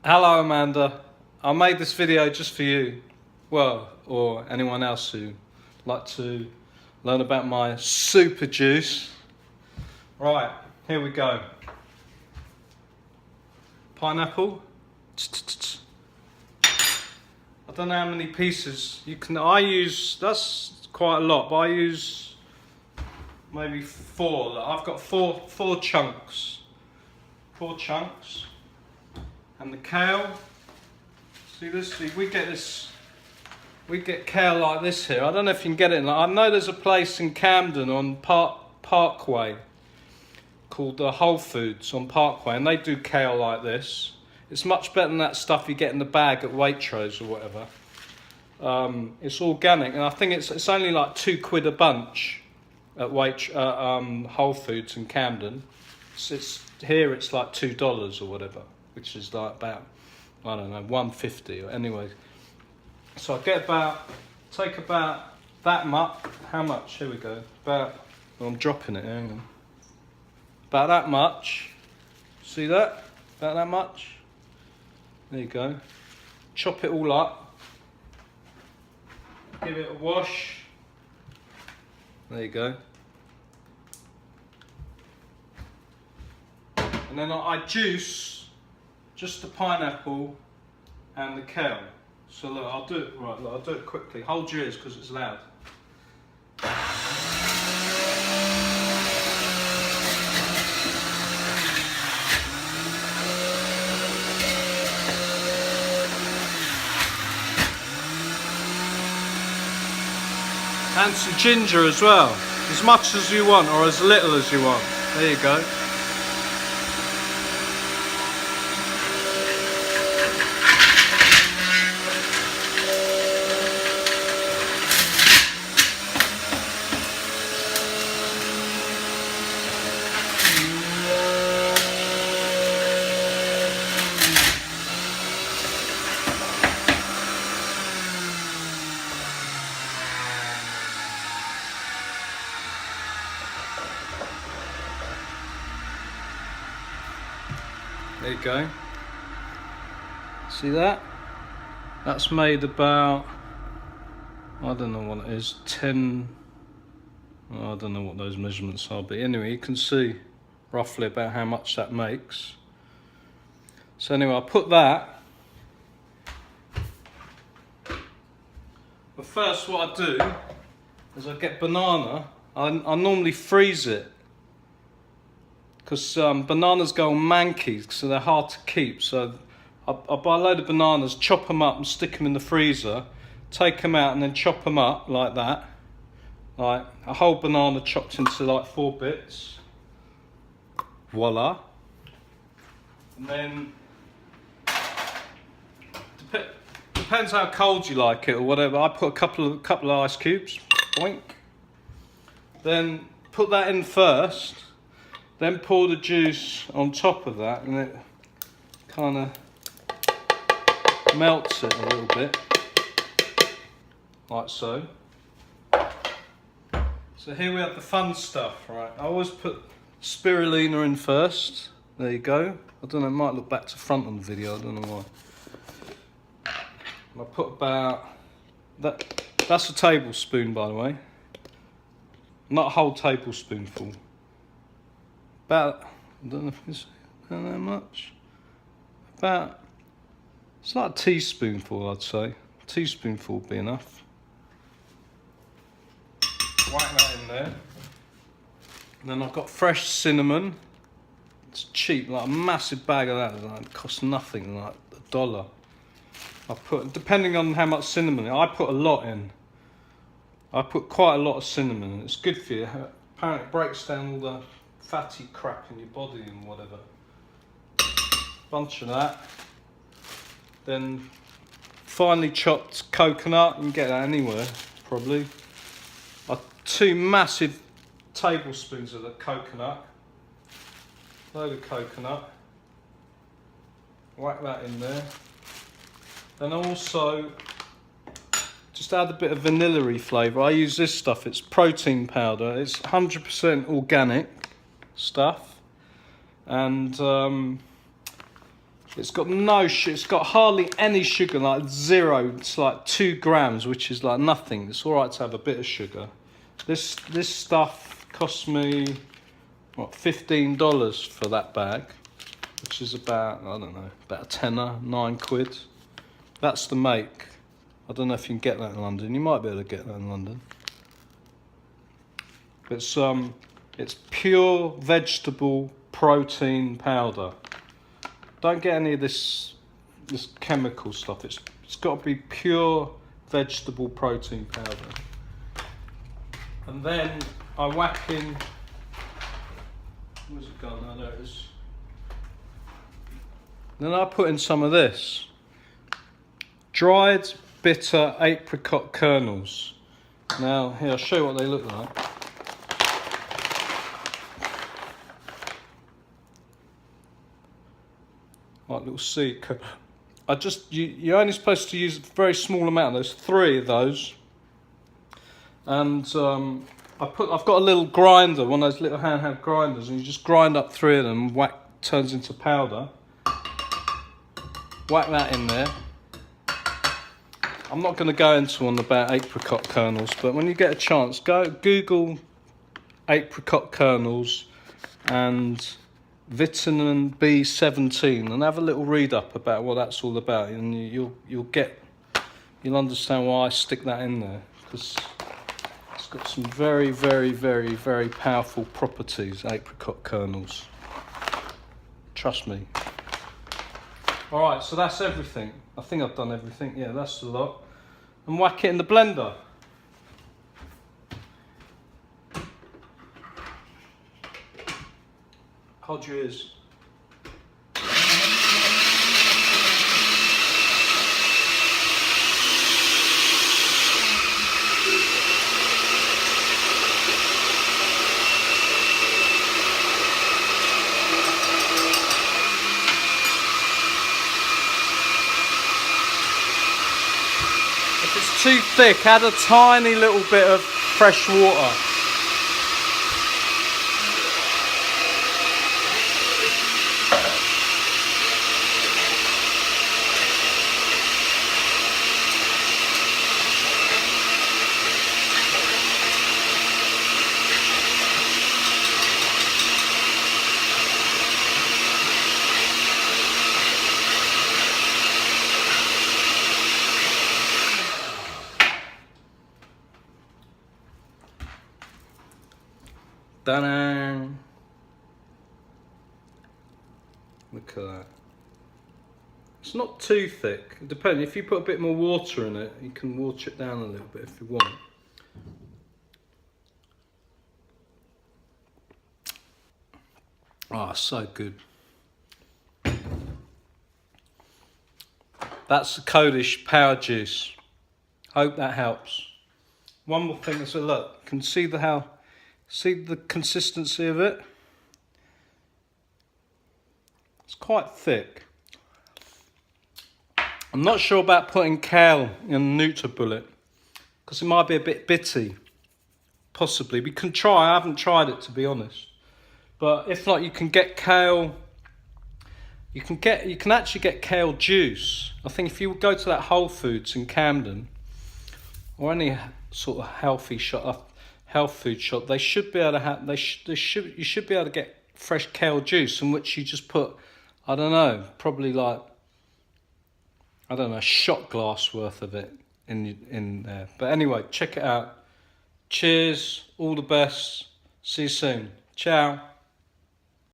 Hello Amanda, I made this video just for you, well, or anyone else who'd like to learn about my super juice. Right, here we go. Pineapple. I don't know how many pieces you can, that's quite a lot, but I use maybe four. I've got four chunks. Four chunks. And the kale, see this, we get kale like this here. I don't know if you can get it. I know there's a place in Camden on Parkway called Whole Foods on Parkway, and they do kale like this. It's much better than that stuff you get in the bag at Waitrose or whatever. It's organic, and I think it's only like £2 a bunch at Whole Foods in Camden. Here it's like $2 or whatever, which is like about, I don't know, $1.50 or anyway. So I take about that much. How much? Here we go. I'm dropping it. Hang on. About that much. See that? About that much. There you go. Chop it all up. Give it a wash. There you go. And then I juice just the pineapple and the kale. So look, I'll do it quickly. Hold your ears because it's loud. And some ginger as well. As much as you want or as little as you want. There you go. There you go. See that? That's made about, I don't know what it is, 10, I don't know what those measurements are, but anyway, you can see roughly about how much that makes. So anyway, I put that. But first what I do is I get banana. I normally freeze it, because bananas go manky, so they're hard to keep. So I buy a load of bananas, chop them up and stick them in the freezer, take them out and then chop them up like that. Like a whole banana chopped into like 4 bits. Voila. And then, depends how cold you like it or whatever, I put a couple of ice cubes, boink. Then put that in first. Then pour the juice on top of that, and it kind of melts it a little bit, like so. So here we have the fun stuff, right? I always put spirulina in first. There you go. I don't know, it might look back to front on the video, I don't know why. And I put about, that's a tablespoon by the way. Not a whole tablespoonful. About, I don't know if it's that much. It's like a teaspoonful, I'd say. A teaspoonful would be enough. Whack that in there. And then I've got fresh cinnamon. It's cheap, like a massive bag of that. Like, it costs nothing, like $1. I put, depending on how much cinnamon, I put a lot in. I put quite a lot of cinnamon. It's good for you. Apparently it breaks down all the fatty crap in your body and whatever. Bunch of that. Then finely chopped coconut. You can get that anywhere, probably. 2 massive tablespoons of the coconut. Load of coconut. Whack that in there. Then also just add a bit of vanilla-y flavour. I use this stuff. It's protein powder. It's 100% organic stuff, and It's got no sugar. It's got hardly any sugar, like zero. It's like 2 grams, which is like nothing. It's all right to have a bit of sugar. This stuff cost me what, $15 for that bag, which is about, I don't know, about a tenner, 9 quid. That's the make. I don't know if you can get that in London. You might be able to get that in London. It's pure vegetable protein powder. Don't get any of this chemical stuff. It's got to be pure vegetable protein powder. And then I whack in. Where's it gone? Oh, there it is. Then I put in some of this dried bitter apricot kernels. Now here, I'll show you what they look like. Like little seed. You're only supposed to use a very small amount. There's 3 of those, and I've got a little grinder, one of those little handheld grinders, and you just grind up 3 of them. Whack, turns into powder. Whack that in there. I'm not going to go into one about apricot kernels, but when you get a chance, go Google apricot kernels and vitamin B17 and have a little read up about what that's all about, and you'll understand why I stick that in there, because it's got some very, very, very, very powerful properties, apricot kernels. Trust me. Alright, so that's everything. I think I've done everything. Yeah, that's a lot. And whack it in the blender. Hold your ears. If it's too thick, add a tiny little bit of fresh water. Ta-da! Look at that. It's not too thick. It depends. If you put a bit more water in it, you can water it down a little bit if you want. Oh, so good. That's the Kodish power juice. Hope that helps. One more thing is, look, can see the consistency of it? It's quite thick. I'm not sure about putting kale in NutriBullet because it might be a bit bitty. Possibly. We can try. I haven't tried it, to be honest. But if not, you can get kale. You can actually get kale juice. I think if you go to that Whole Foods in Camden, or any sort of health food shop, they should be able to have. You should be able to get fresh kale juice, in which you just put, I don't know, probably like, I don't know, a shot glass worth of it in there. But anyway, check it out. Cheers. All the best. See you soon. Ciao.